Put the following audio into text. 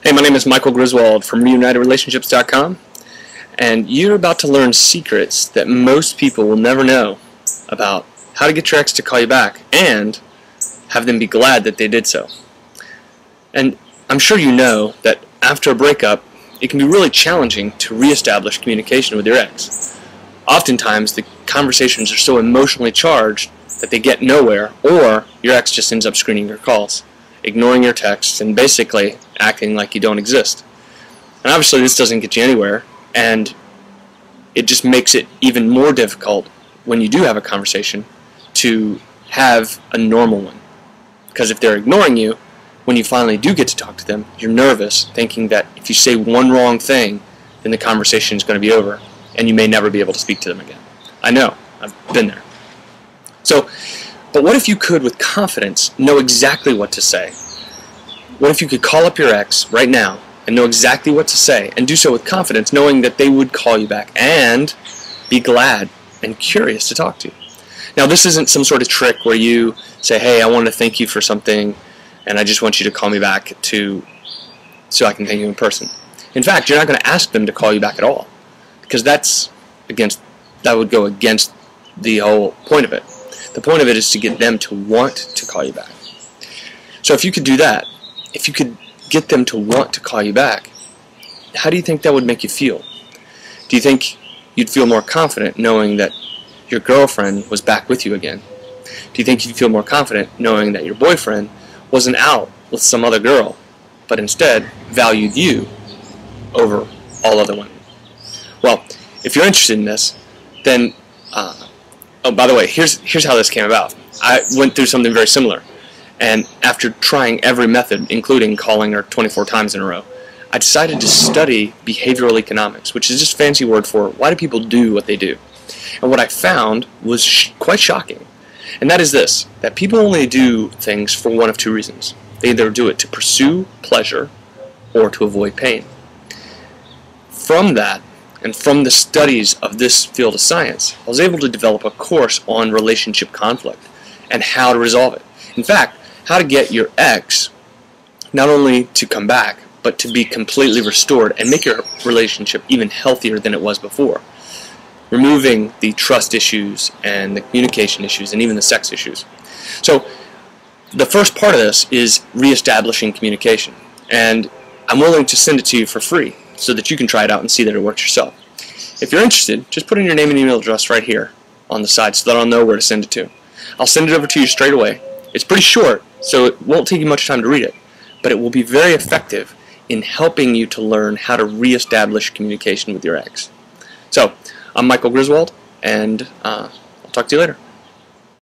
Hey, my name is Michael Griswold from ReunitedRelationships.com, and you're about to learn secrets that most people will never know about how to get your ex to call you back and have them be glad that they did so. And I'm sure you know that after a breakup, it can be really challenging to reestablish communication with your ex. Oftentimes, the conversations are so emotionally charged that they get nowhere, or your ex just ends up screening your calls, ignoring your texts, and basically acting like you don't exist. And obviously this doesn't get you anywhere, and it just makes it even more difficult when you do have a conversation to have a normal one. Because if they're ignoring you, when you finally do get to talk to them, you're nervous, thinking that if you say one wrong thing, then the conversation is going to be over, and you may never be able to speak to them again. I know, I've been there. But what if you could, with confidence, know exactly what to say? What if you could call up your ex right now and know exactly what to say, and do so with confidence, knowing that they would call you back and be glad and curious to talk to you? Now, this isn't some sort of trick where you say, hey, I want to thank you for something, and I just want you to call me back so I can thank you in person. In fact, you're not going to ask them to call you back at all, because that would go against the whole point of it. The point of it is to get them to want to call you back. So if you could do that, if you could get them to want to call you back, how do you think that would make you feel? Do you think you'd feel more confident knowing that your girlfriend was back with you again? Do you think you'd feel more confident knowing that your boyfriend wasn't out with some other girl, but instead valued you over all other women? Well, if you're interested in this, then oh, by the way, here's how this came about. I went through something very similar, and after trying every method, including calling her 24 times in a row, I decided to study behavioral economics, which is just a fancy word for why do people do what they do. And what I found was quite shocking, and that is this, that people only do things for one of two reasons. They either do it to pursue pleasure or to avoid pain. From that, and from the studies of this field of science, I was able to develop a course on relationship conflict and how to resolve it. In fact, how to get your ex not only to come back, but to be completely restored and make your relationship even healthier than it was before. Removing the trust issues and the communication issues and even the sex issues. So the first part of this is reestablishing communication. And I'm willing to send it to you for free, so that you can try it out and see that it works yourself. If you're interested, just put in your name and email address right here on the side so that I'll know where to send it to. I'll send it over to you straight away. It's pretty short, so it won't take you much time to read it, but it will be very effective in helping you to learn how to reestablish communication with your ex. So, I'm Michael Griswold, and I'll talk to you later.